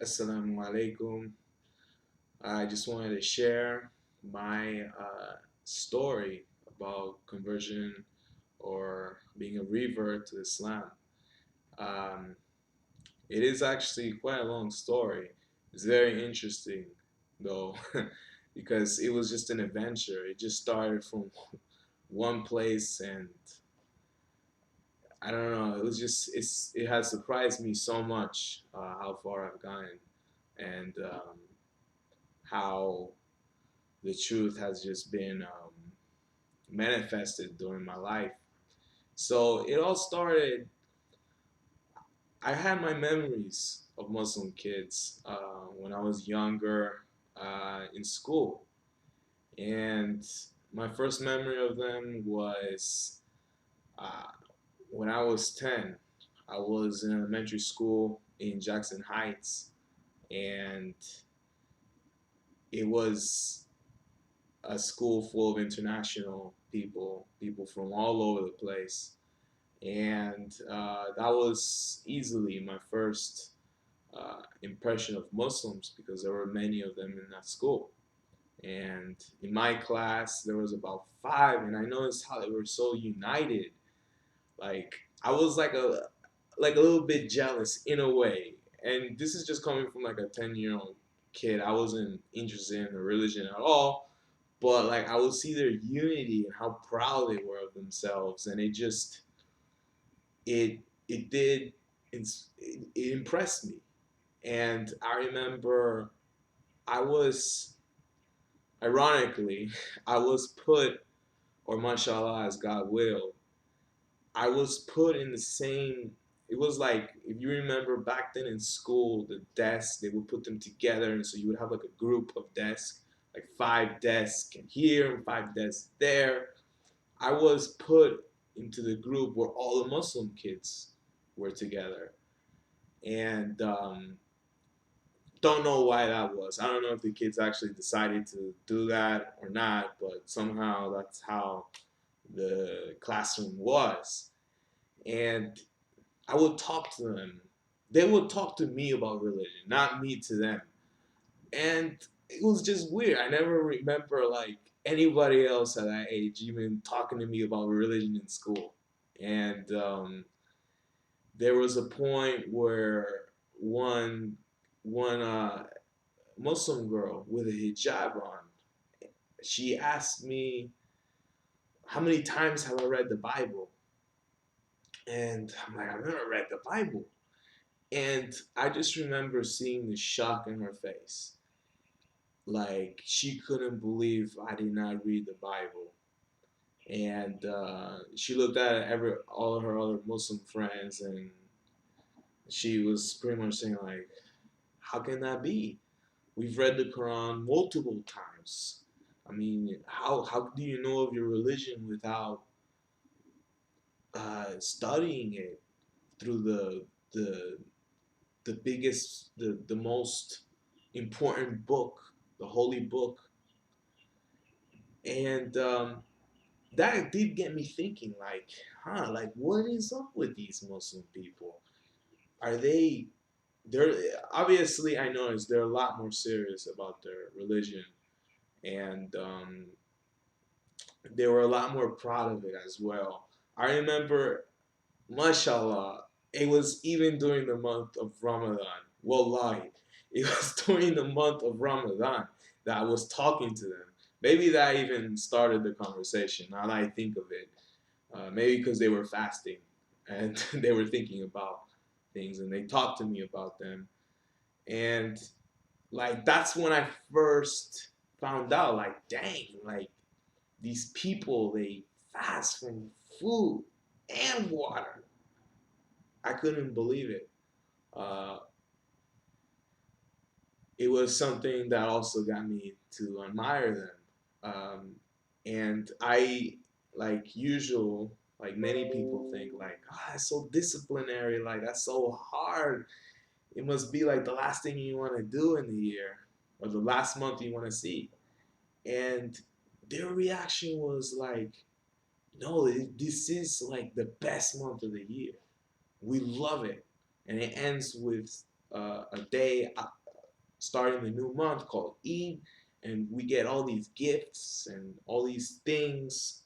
Assalamu alaikum. I just wanted to share my story about conversion or being a revert to Islam. Um, it is actually quite a long story. It's very interesting, though, because it was just an adventure. It just started from one place, and I don't know. It has surprised me so much how far I've gone, and how the truth has just been manifested during my life. So it all started. I had my memories of Muslim kids when I was younger in school, and my first memory of them was uh, when I was 10. I was in elementary school in Jackson Heights, and it was a school full of international people, people from all over the place. And that was easily my first impression of Muslims because there were many of them in that school. And in my class, there was about five, and I noticed how they were so united. Like I was like a little bit jealous in a way, and this is just coming from like a 10-year-old kid. I wasn't interested in the religion at all, but like I would see their unity and how proud they were of themselves, and it it did it impressed me. And I remember I was ironically I was put, or mashallah as God will, I was put in the same. It was like if you remember back then in school, the desks they would put them together, and so you would have like a group of desks, like five desks here and five desks there. I was put into the group where all the Muslim kids were together, and don't know why that was. I don't know if the kids actually decided to do that or not, but somehow that's how the classroom was. And I would talk to them. They would talk to me about religion, not me to them. And it was just weird. I never remember like anybody else at that age even talking to me about religion in school. And there was a point where one one Muslim girl with a hijab on, she asked me how many times have I read the Bible, and I'm like, I've never read the Bible. And I just remember seeing the shock in her face. Like she couldn't believe I did not read the Bible. And she looked at all of her other Muslim friends, and she was pretty much saying like, "How can that be? We've read the Quran multiple times. I mean, how do you know of your religion without studying it through the the biggest, the most important book, the holy book?" And that did get me thinking, like, like what is up with these Muslim people? Are they're obviously, I noticed they're a lot more serious about their religion, and they were a lot more proud of it as well. I remember, mashallah, it was even during the month of Ramadan. Wallahi, it was during the month of Ramadan that I was talking to them. Maybe that even started the conversation. Now that I think of it, maybe because they were fasting and they were thinking about things, and they talked to me about them. And like that's when I first found out, like, dang, like these people, they fast from food and water. I couldn't believe it. Uh, it was something that also got me to admire them. And I, like usual, like many people think, like, oh, that's so disciplinary, like that's so hard. It must be like the last thing you want to do in the year or the last month you want to see. And their reaction was like, no, this is like the best month of the year. We love it. And it ends with a day starting the new month called Eid, and we get all these gifts and all these things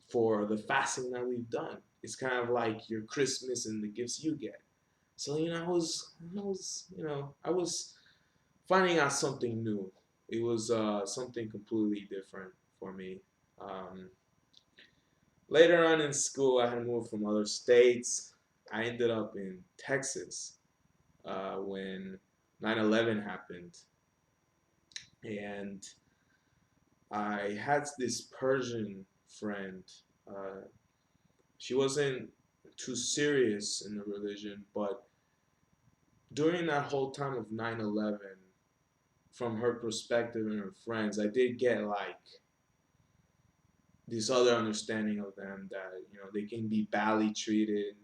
for the fasting that we've done. It's kind of like your Christmas and the gifts you get. So I was finding out something new. It was something completely different for me. Um, Later on in school, I had moved from other states. I ended up in Texas when 9/11 happened, and I had this Persian friend. Uh, she wasn't too serious in the religion, but during that whole time of 9/11, from her perspective and her friends, I did get like this other understanding of them that they can be badly treated,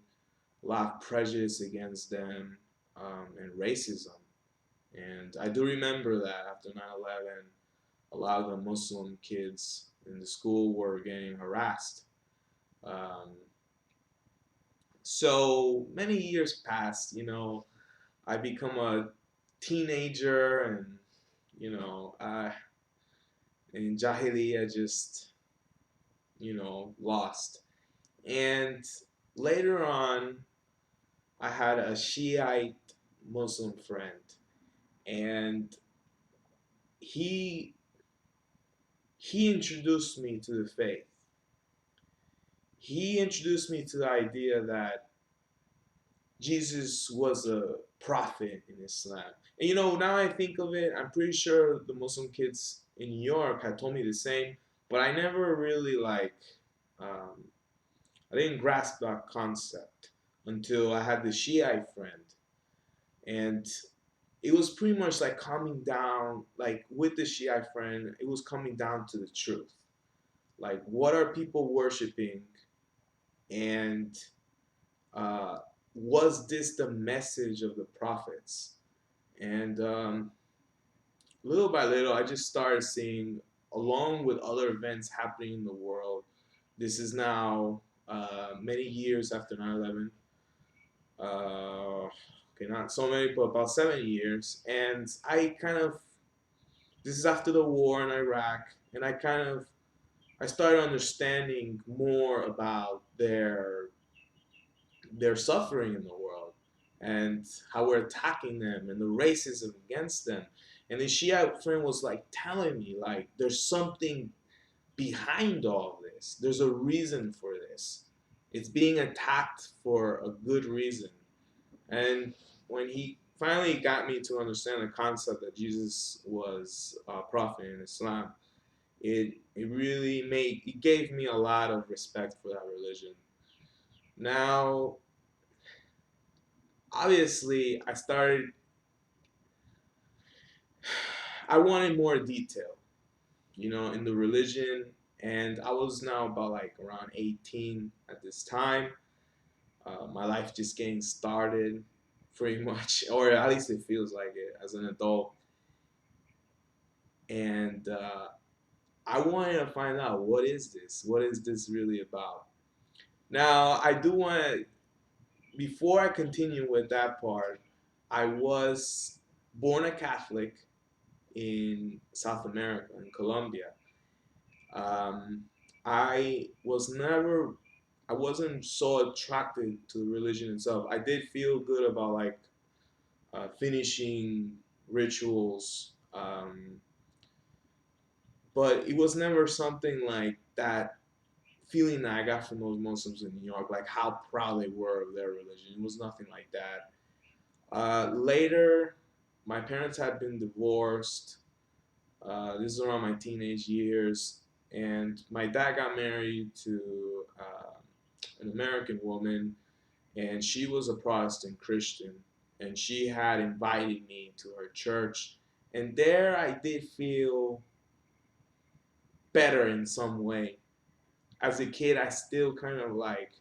a lot of prejudice against them, and racism. And I do remember that after 9/11, a lot of the Muslim kids in the school were getting harassed. Um, so many years passed, I become a teenager, and I in Jahiliyyah just lost. And later on, I had a Shiite Muslim friend, and he he introduced me to the faith. He introduced me to the idea that Jesus was a prophet in Islam. And now I think of it, I'm pretty sure the Muslim kids in New York had told me the same, but I never really um, I didn't grasp that concept until I had the Shiite friend. And it was pretty much like coming down, like with the Shiite friend, it was coming down to the truth. Like, what are people worshiping? And uh, was this the message of the prophets? And little by little, I just started seeing, along with other events happening in the world, this is now many years after 9/11. Okay, not so many, but about 7 years. And this is after the war in Iraq, and I started understanding more about their suffering in the world and how we're attacking them and the racism against them. And the Shia friend was like telling me like there's something behind all of this. There's a reason for this. It's being attacked for a good reason. And when he finally got me to understand the concept that Jesus was a prophet in Islam, it gave me a lot of respect for that religion. Now, obviously, I wanted more detail, in the religion, and I was now about like around 18 at this time. My life just getting started, pretty much, or at least it feels like it as an adult. And I wanted to find out, what is this? What is this really about? Now, I do want to, before I continue with that part, I was born a Catholic in South America, in Colombia. Um, I was never, I wasn't so attracted to the religion itself. I did feel good about like finishing rituals, but it was never something like that feeling that I got from those Muslims in New York, like how proud they were of their religion. It was nothing like that. Later, my parents had been divorced. This is around my teenage years, and my dad got married to an American woman, and she was a Protestant Christian, and she had invited me to her church, and there I did feel better in some way. As a kid, I still kind of like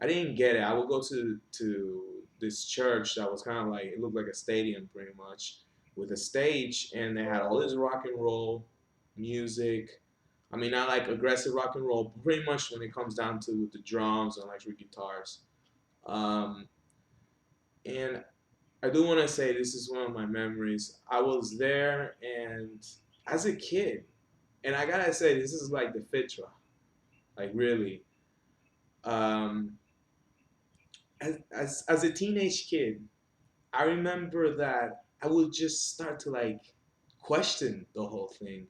I didn't get it. I would go to this church that was kind of like, it looked like a stadium pretty much, with a stage, and they had all this rock and roll music. I mean, not like aggressive rock and roll, but pretty much when it comes down to with the drums and electric guitars. Um, and I I do want to say this is one of my memories. I was there, and as a kid, and I gotta say this is like the fitra, like really. Um, as a teenage kid, I remember that I would just start to like question the whole thing,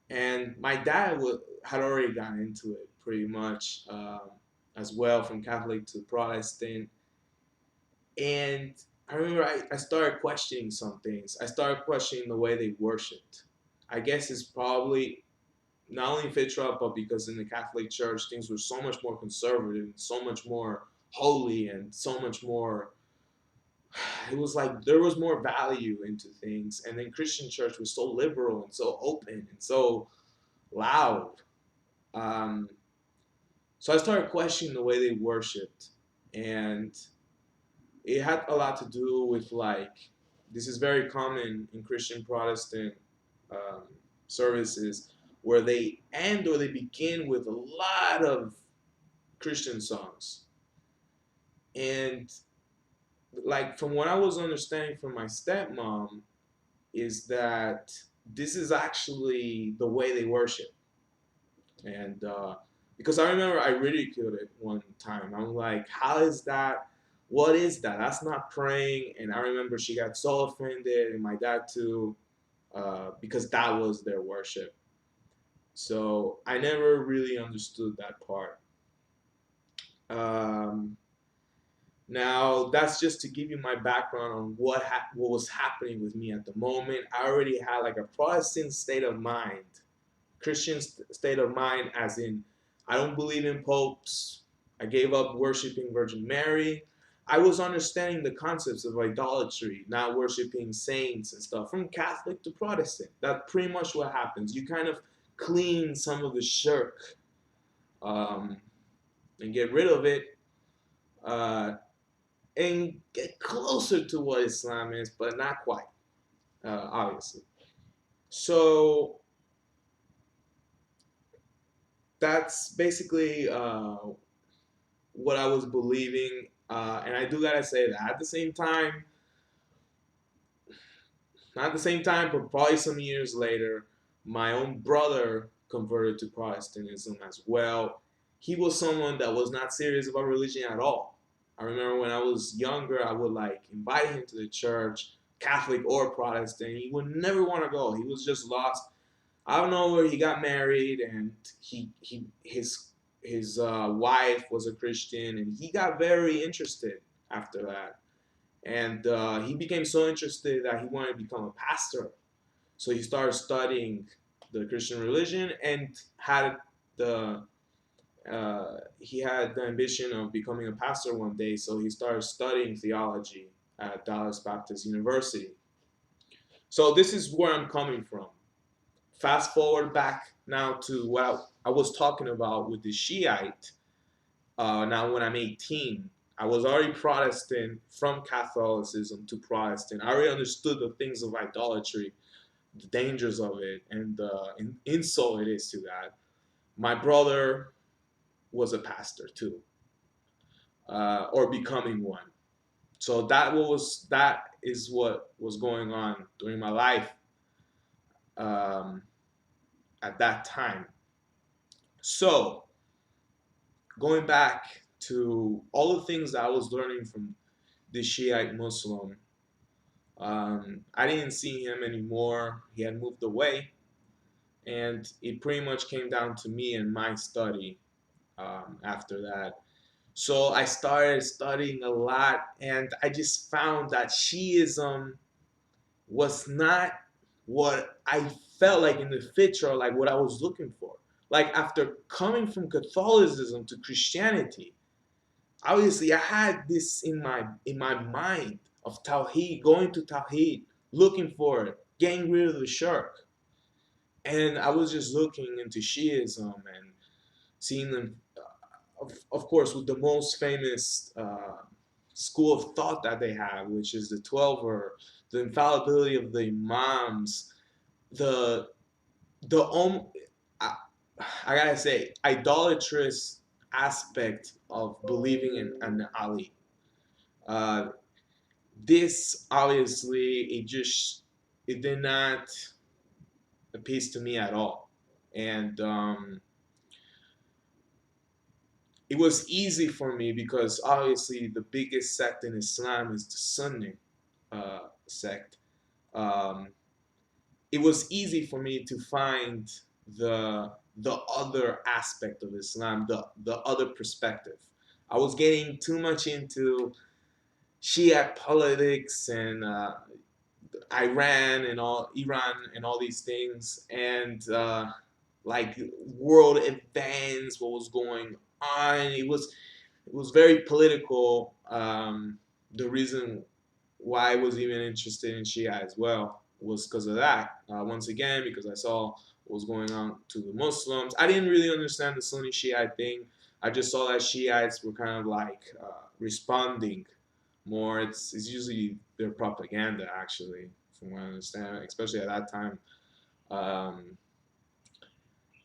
and my dad had already gotten into it pretty much as well, from Catholic to Protestant. And I remember I started questioning some things. I started questioning the way they worshipped. I guess it's probably not only Fitra, but because in the Catholic Church things were so much more conservative, so much more holy, and so much more. It was like there was more value into things, and then Christian Church was so liberal and so open and so loud. Um, so I started questioning the way they worshipped, and it had a lot to do with like this is very common in Christian Protestant um, services where they end or they begin with a lot of Christian songs. And like from what I was understanding from my stepmom is that this is actually the way they worship. And because I remember I ridiculed it one time. I'm like, how is that? What is that? That's not praying. And I remember she got so offended, and my dad too, because that was their worship. So I never really understood that part. Um, Now that's just to give you my background on what was happening with me at the moment. I already had like a Protestant state of mind, Christian state of mind, as in I don't believe in popes. I gave up worshiping Virgin Mary. I was understanding the concepts of idolatry, not worshiping saints and stuff, from Catholic to Protestant. That's pretty much what happens. You kind of clean some of the shirk um, and get rid of it. And get closer to what Islam is, but not quite, obviously. So that's basically what I was believing. And I do gotta say that at the same time, not at the same time, but probably some years later, my own brother converted to Protestantism as well. He was someone that was not serious about religion at all. I remember when I was younger, I would like invite him to the church, Catholic or Protestant. He would never want to go. He was just lost. I don't know where he got married, and his wife was a Christian, and he got very interested after that. And he became so interested that he wanted to become a pastor. So he started studying the Christian religion and the he had the ambition of becoming a pastor one day. So he started studying theology at Dallas Baptist University. So this is where I'm coming from. Fast forward back now to what I was talking about with the Shiite. Now, when I'm 18, I was already Protestant from Catholicism to Protestant. I already understood the things of idolatry, the dangers of it, and the insult it is to that. My brother was a pastor too, or becoming one. So that is what was going on during my life um, at that time. So going back to all the things that I was learning from the Shiite Muslim, I didn't see him anymore. He had moved away, and it pretty much came down to me and my study after that. So I started studying a lot, and I just found that Shiism was not what I felt like in the fitra, like what I was looking for. Like after coming from Catholicism to Christianity, obviously I had this in my mind of Tawheed, going to Tawheed, looking for it, getting rid of the shirk. And I was just looking into Shiism and seeing them, of course, with the most famous school of thought that they have, which is the 12, or the infallibility of the Imams, the the I, I gotta say idolatrous aspect of believing in an Ali. Uh, this obviously it did not appeal to me at all, and it was easy for me because obviously the biggest sect in Islam is the Sunni sect. Um, it was easy for me to find the other aspect of Islam, the other perspective. I was getting too much into Shia politics and Iran and all these things, and like world events, what was going on. It was very political. The reason why I was even interested in Shia as well was because of that. Once again, because I saw what was going on to the Muslims. I didn't really understand the Sunni Shiite thing. I just saw that Shiites were kind of like responding more. It's usually their propaganda, actually, from what I understand, especially at that time. Um,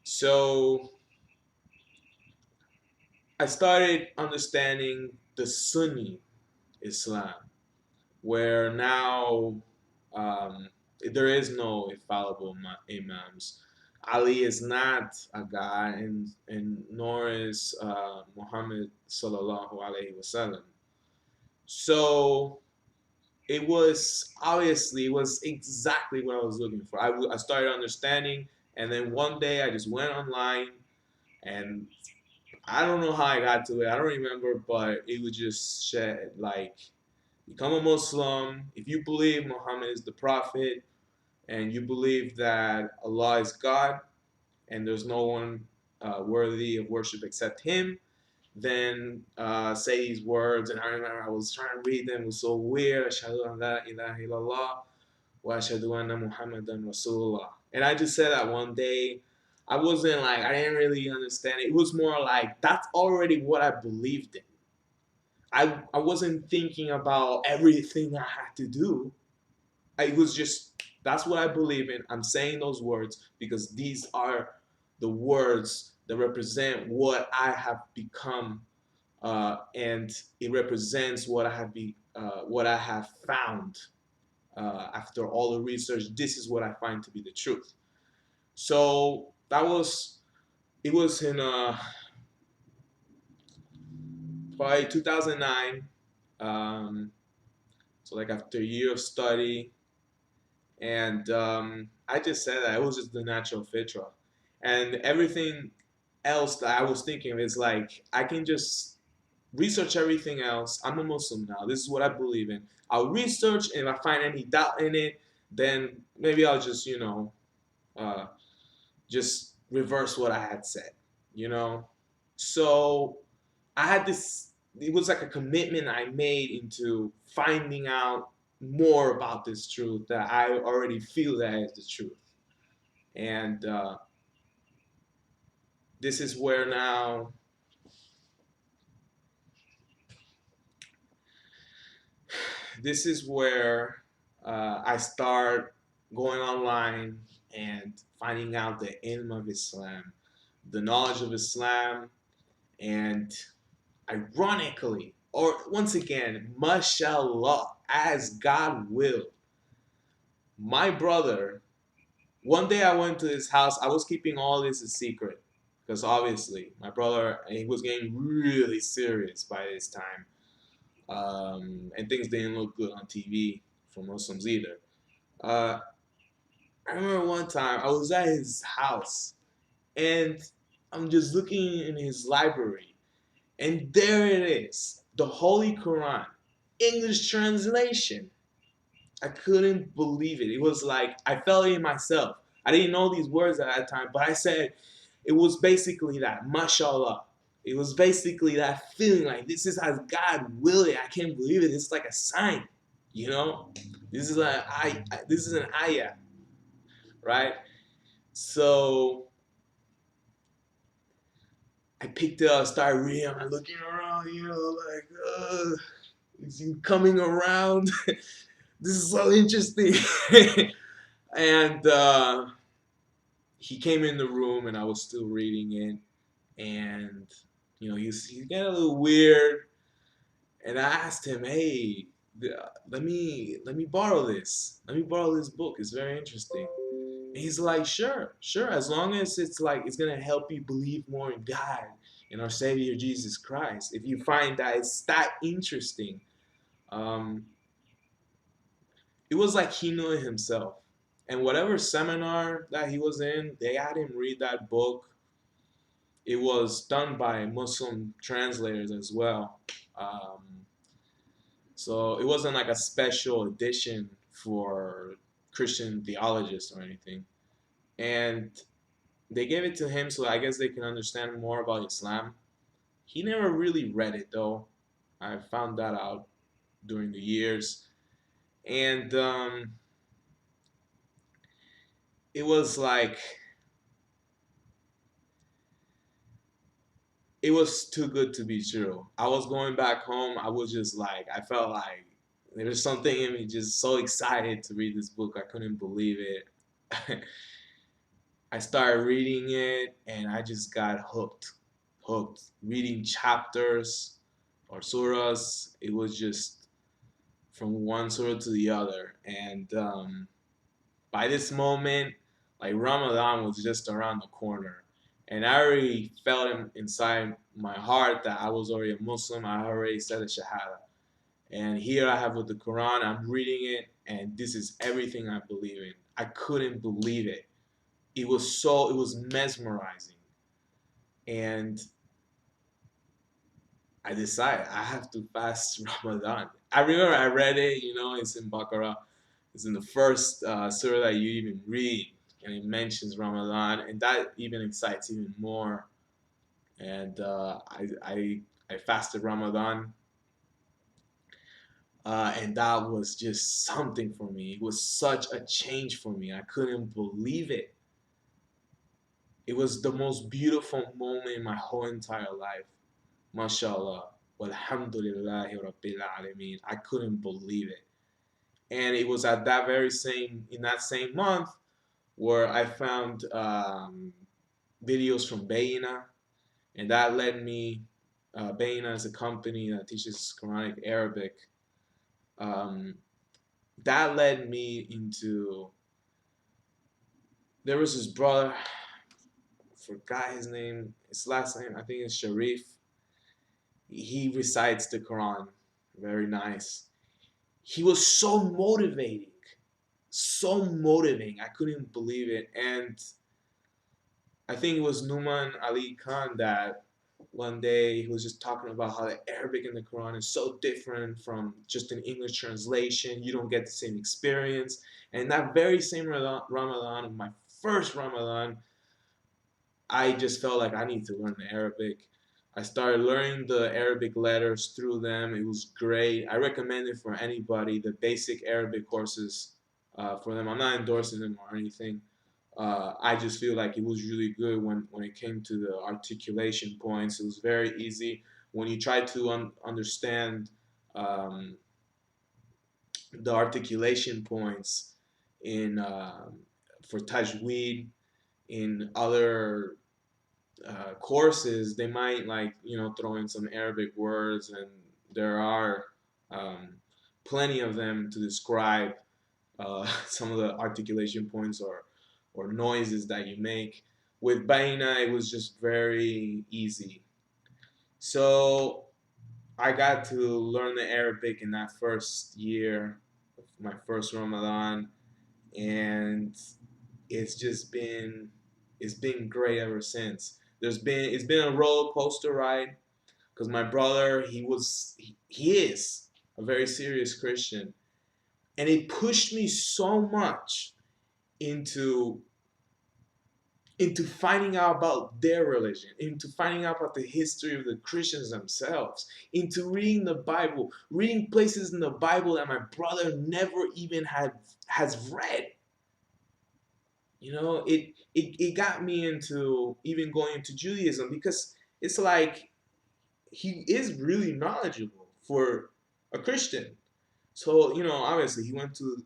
so I started understanding the Sunni Islam, where now um, there is no infallible imams. Ali is not a god, and nor is Muhammad sallallahu alaihi wasallam. So it was exactly what I was looking for. I started understanding, and then one day I just went online, and I don't know how I got to it. I don't remember, but it was just said like, become a Muslim if you believe Muhammad is the prophet, and you believe that Allah is God, and there's no one worthy of worship except Him. Then say these words, and I remember I was trying to read them. It was so weird. Ashhadu an la ilaha illallah wa ashhadu anna Muhammadan Rasulullah. And I just said that one day. I wasn't like, I didn't really understand it. It was more like that's already what I believed in. I wasn't thinking about everything I had to do. It was just that's what I believe in. I'm saying those words because these are the words that represent what I have become, and it represents what I have found after all the research. This is what I find to be the truth. So that was it was in probably 2009. Um, so like after a year of study, and I just said that it was just the natural fitra, and everything else that I was thinking of is like I can just research everything else. I'm a Muslim now. This is what I believe in. I'll research, and if I find any doubt in it, then maybe I'll just uh, just reverse what I had said. You know, so I had this. It was like a commitment I made into finding out more about this truth that I already feel that is the truth. And this is where now this is where I start going online and finding out the ilm of Islam, the knowledge of Islam, and ironically, or once again, mashallah, as God will, my brother, one day I went to his house. I was keeping all this a secret because obviously my brother, he was getting really serious by this time, and things didn't look good on TV for Muslims either. Uh, I remember one time I was at his house, and I'm just looking in his library, and there it is, the Holy Quran, English translation. I couldn't believe it. It was like I felt it in myself. I didn't know these words at that time, but I said it was basically that, mashallah. It was basically that feeling like this is as God will it. I can't believe it. It's like a sign, you know. This is an ayah, right? So I picked it up, started reading. I'm looking around, like, is he coming around? This is so interesting. And he came in the room, and I was still reading it, and he got a little weird, and I asked him, "Hey, let me borrow this. Let me borrow this book. It's very interesting. And he's like, sure, sure, as long as it's like it's gonna help you believe more in God and our Savior Jesus Christ. If you find that it's that interesting, um, it was like he knew it himself. And whatever seminar that he was in, they had him read that book. It was done by Muslim translators as well. Um, so it wasn't like a special edition for Christian theologists or anything. And they gave it to him so I guess they can understand more about Islam. He never really read it though. I found that out during the years. And it was like, it was too good to be true. I was going back home. I was just like, I felt like there was something in me just so excited to read this book. I couldn't believe it. I started reading it and I just got hooked. Hooked. Reading chapters or surahs, it was just from one surah to the other. And by this moment, like Ramadan was just around the corner. And I already felt inside my heart that I was already a Muslim. I already said the Shahada. And here I have with the Quran, I'm reading it, and this is everything I believe in. I couldn't believe it. It was mesmerizing. And I decided I have to fast Ramadan. I remember I read it, it's in Baqarah. It's in the first surah that you even read, and it mentions Ramadan, and that even excites even more. And I fasted Ramadan, and that was just something for me. It was such a change for me. I couldn't believe it. It was the most beautiful moment in my whole entire life. MashaAllah. Walhamdulillahi Rabbil Alameen. I couldn't believe it. And it was at that in that same month where I found videos from Bayina, and that led me. Bayina is a company that teaches Quranic Arabic. Um, that led me into. There was this brother, I forgot his name, his last name, I think it's Sharif. He recites the Quran, very nice. He was so motivating. I couldn't believe it. And I think it was Numan Ali Khan that one day he was just talking about how the Arabic in the Quran is so different from just an English translation. You don't get the same experience. And that very same Ramadan, my first Ramadan, I just felt like I need to learn the Arabic. I started learning the Arabic letters through them. It was great. I recommend it for anybody, the basic Arabic courses for them. I'm not endorsing them or anything. I just feel like it was really good when it came to the articulation points. It was very easy. When you try to understand um, the articulation points in for tajweed in other courses, they might like throw in some Arabic words, and there are um, plenty of them to describe some of the articulation points or noises that you make. With Baina, it was just very easy. So I got to learn the Arabic in that first year, my first Ramadan, and it's just been it's been great ever since. It's been a roller coaster ride because my brother he is a very serious Christian, and it pushed me so much into finding out about their religion, into finding out about the history of the Christians themselves, into reading the Bible, reading places in the Bible that my brother never even has read. It got me into even going into Judaism because it's like he is really knowledgeable for a Christian. So, obviously he went to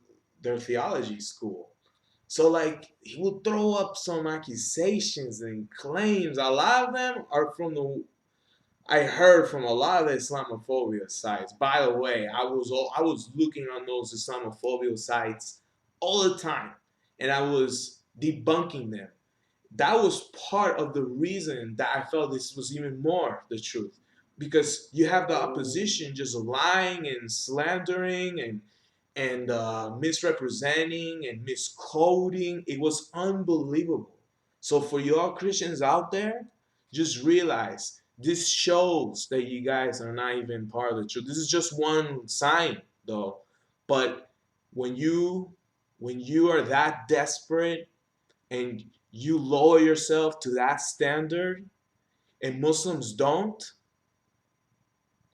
their theology school. So, like, he will throw up some accusations and claims. A lot of them are from I heard from a lot of the Islamophobia sites. By the way, I was looking on those Islamophobia sites all the time, and I was debunking them. That was part of the reason that I felt this was even more the truth, because you have the opposition just lying and slandering and misrepresenting and misquoting. It was unbelievable. So for y'all Christians out there, just realize this shows that you guys are not even part of the truth. This is just one sign, though. But when you when you are that desperate and you lower yourself to that standard, and Muslims don't,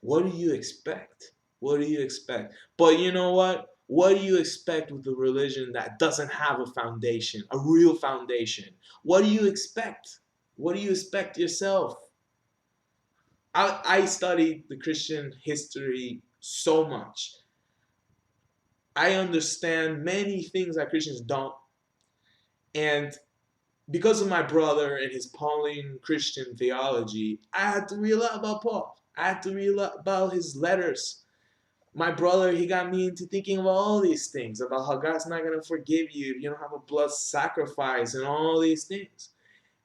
what do you expect? What do you expect? But you know what? What do you expect with a religion that doesn't have a foundation, a real foundation? What do you expect? What do you expect yourself? I studied the Christian history so much. I understand many things that Christians don't. And because of my brother and his Pauline Christian theology, I had to read a lot about Paul. I had to read a lot about his letters. My brother, he got me into thinking about all these things, about how God's not going to forgive you if you don't have a blood sacrifice and all these things.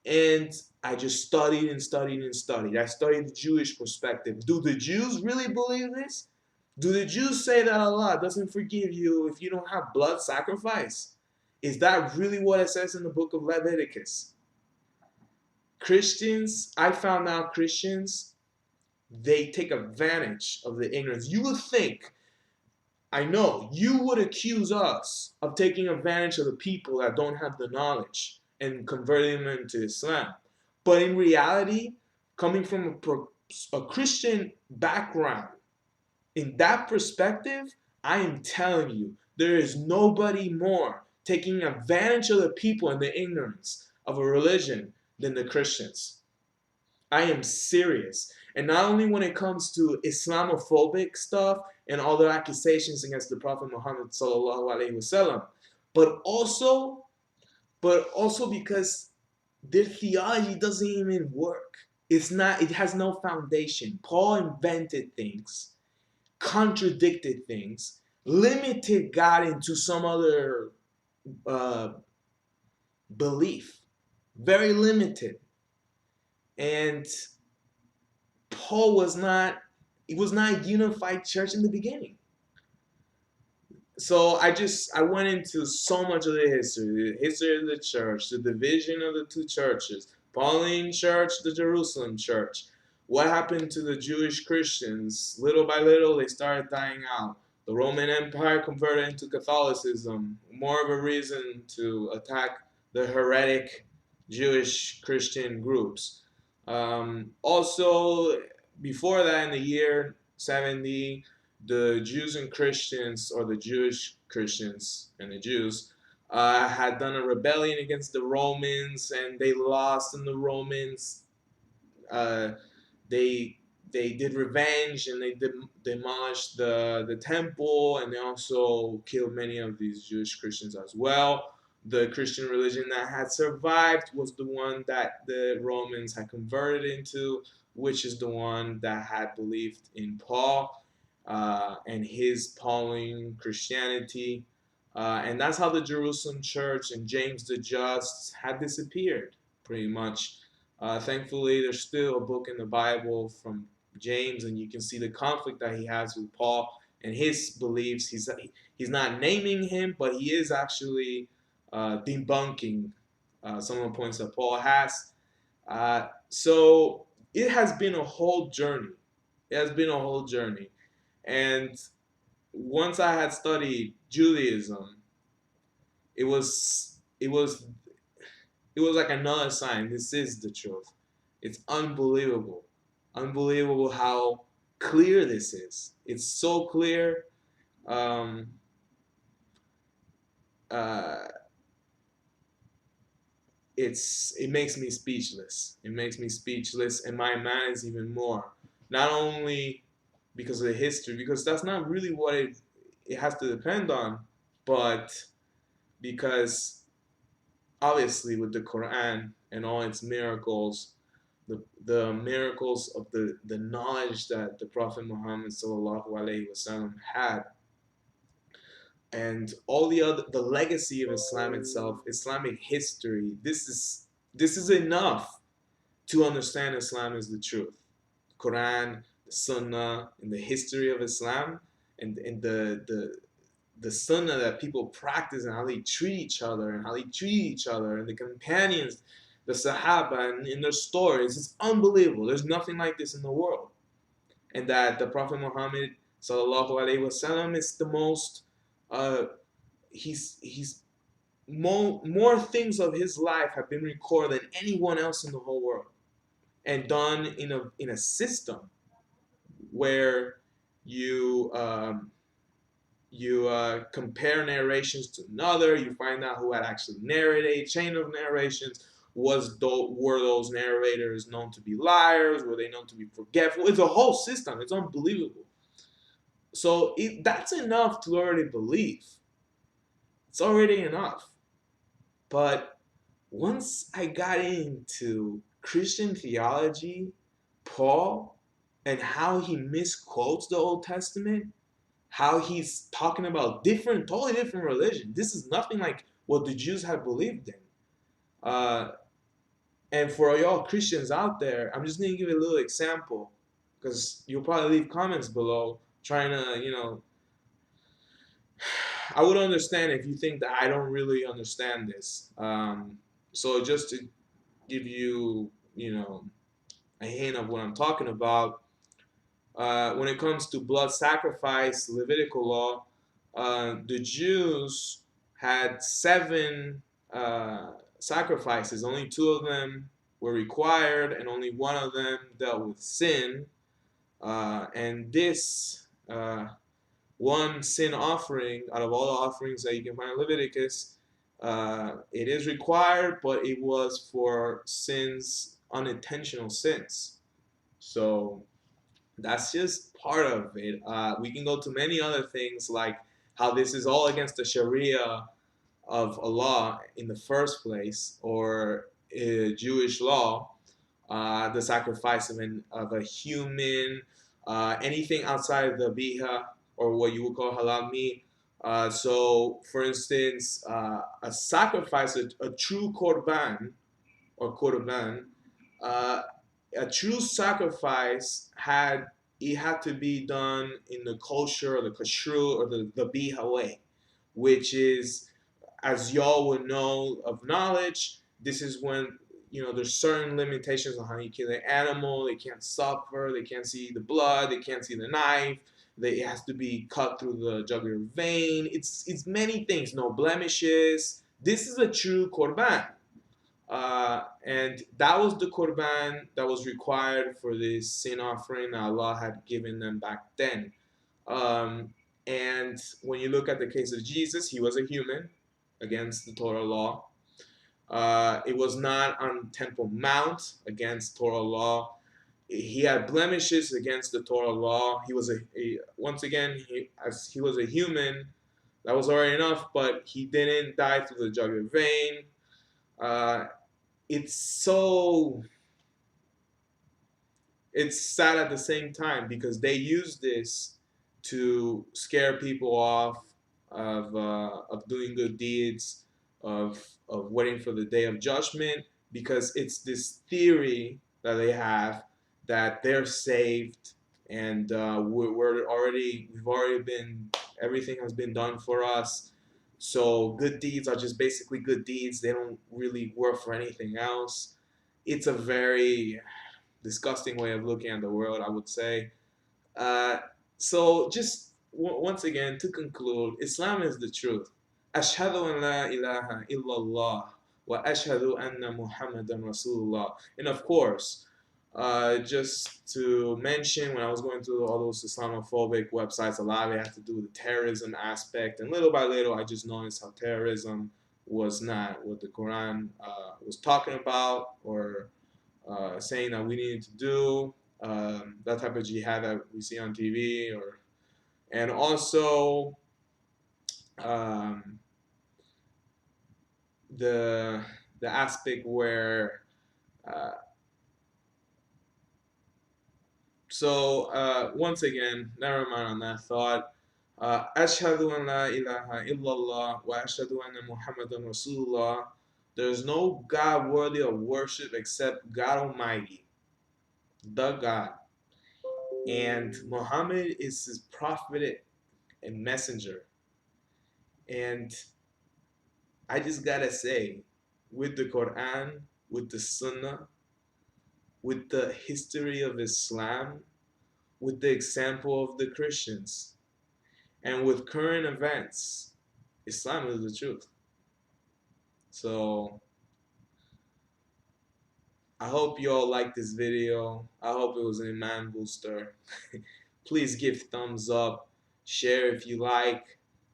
And I just studied and studied and studied. I studied the Jewish perspective. Do the Jews really believe this? Do the Jews say that Allah doesn't forgive you if you don't have blood sacrifice? Is that really what it says in the book of Leviticus? Christians, I found out Christians, they take advantage of the ignorance. You would think, I know, you would accuse us of taking advantage of the people that don't have the knowledge and converting them into Islam. But in reality, coming from a Christian background, in that perspective, I am telling you, there is nobody more taking advantage of the people and the ignorance of a religion than the Christians. I am serious. And not only when it comes to Islamophobic stuff and all the accusations against the Prophet Muhammad sallallahu alaihi wasallam, but also because their theology doesn't even work. It has no foundation. Paul invented things, contradicted things, limited God into some other uh, belief, very limited. And Paul was not, it was not a unified church in the beginning. So I went into so much of the history of the church, the division of the two churches, Pauline church, the Jerusalem church. What happened to the Jewish Christians? Little by little, they started dying out. The Roman Empire converted into Catholicism, more of a reason to attack the heretic Jewish Christian groups. Also, before that, in the year 70, the Jews and Christians, or the Jewish Christians and the Jews, had done a rebellion against the Romans, and they lost, and the Romans, uh, they they did revenge, and they demolished the temple, and they also killed many of these Jewish Christians as well. The Christian religion that had survived was the one that the Romans had converted into, which is the one that had believed in Paul and his Pauline Christianity. And that's how the Jerusalem church and James the Just had disappeared, pretty much. Thankfully, there's still a book in the Bible from James, and you can see the conflict that he has with Paul and his beliefs. He's not naming him, but he is actually debunking some of the points that Paul has. So it has been a whole journey. It has been a whole journey. And once I had studied Judaism, it was it was it was like another sign. This is the truth. It's unbelievable. Unbelievable how clear this is. It's so clear. Um, uh, it makes me speechless. It makes me speechless, and my mind is even more. Not only because of the history, because that's not really what it has to depend on, but because obviously with the Quran and all its miracles, the miracles of the knowledge that the Prophet Muhammad sallallahu alaihi wasallam had, and all the legacy of Islam itself, Islamic history. This is enough to understand Islam is the truth. Quran, the Sunnah, and the history of Islam, and the Sunnah that people practice and how they treat each other and how they treat each other and the companions, the Sahaba, and in their stories. It's unbelievable. There's nothing like this in the world. And that the Prophet Muhammad sallallahu alaihi wasallam is the most. He's more things of his life have been recorded than anyone else in the whole world, and done in a system where you compare narrations to another. You find out who had actually narrated a chain of narrations. Were those narrators known to be liars? Were they known to be forgetful? It's a whole system. It's unbelievable. So that's enough to already believe. It's already enough. But once I got into Christian theology, Paul, and how he misquotes the Old Testament, how he's talking about totally different religion. This is nothing like what the Jews had believed in. Uh, and for y'all Christians out there, I'm just gonna give you a little example because you'll probably leave comments below trying to, I would understand if you think that I don't really understand this. So just to give you, a hint of what I'm talking about, when it comes to blood sacrifice, Levitical law, the Jews had 7 sacrifices. Only 2 of them were required, and only one of them dealt with sin. And this one sin offering, out of all the offerings that you can find in Leviticus, it is required, but it was for sins, unintentional sins. So that's just part of it. We can go to many other things like how this is all against the Sharia of Allah in the first place, or Jewish law, the sacrifice of a human, anything outside of the biha, or what you would call halal meat. So, for instance, a sacrifice, a true korban, uh, a true sacrifice had to be done in the kosher or the kashrut or the biha way, which is, as y'all would know of knowledge, this is when there's certain limitations on how you kill an animal. They can't suffer, they can't see the blood, they can't see the knife. It has to be cut through the jugular vein. It's many things, no blemishes. This is a true korban. And that was the korban that was required for this sin offering that Allah had given them back then. Um, and when you look at the case of Jesus, he was a human against the Torah law. It was not on Temple Mount against Torah law. He had blemishes against the Torah law. He was once again, as he was a human, that was already enough. But he didn't die through the jugular vein. Uh, it's so it's sad at the same time because they use this to scare people off of doing good deeds, of waiting for the day of judgment, because it's this theory that they have that they're saved, and we've already been, everything has been done for us. So good deeds are just basically good deeds. They don't really work for anything else. It's a very disgusting way of looking at the world, I would say. Uh, so just once again, to conclude, Islam is the truth. Ashhadu an la ilaha illallah wa ashhadu anna Muhammadan Rasulullah. And of course, just to mention, when I was going through all those Islamophobic websites, a lot of it had to do with the terrorism aspect. And little by little, I just noticed how terrorism was not what the Quran was talking about, or saying that we needed to do, that type of jihad that we see on TV, and also um, the aspect where uh, So once again, never mind on that thought. Ashhadu an la ilaha illallah wa ashhadu anna Muhammadan Rasulullah. There's no God worthy of worship except God Almighty, the God. And Muhammad is his prophet and messenger. And I just gotta say, with the Quran, with the Sunnah, with the history of Islam, with the example of the Christians, and with current events, Islam is the truth. So I hope you all like this video. I hope it was an iman booster. Please give thumbs up, share if you like,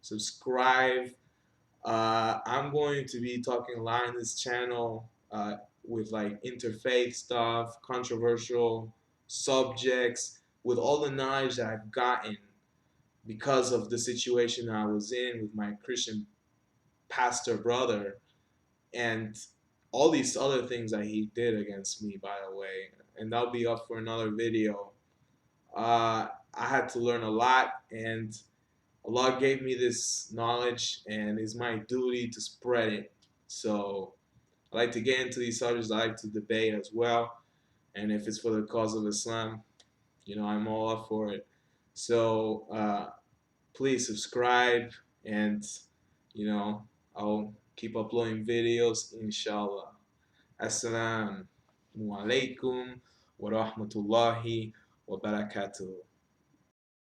subscribe. I'm going to be talking a lot on this channel with like interfaith stuff, controversial subjects, with all the knowledge that I've gotten because of the situation I was in with my Christian pastor brother and all these other things that he did against me, by the way. And that'll be up for another video. I had to learn a lot, and Allah gave me this knowledge, and it's my duty to spread it. So I like to get into these subjects. I like to debate as well, and if it's for the cause of Islam, I'm all up for it. So please subscribe, and you know, I'll keep uploading videos, inshallah. Assalamu alaikum wa rahmatullahi wa barakatuh.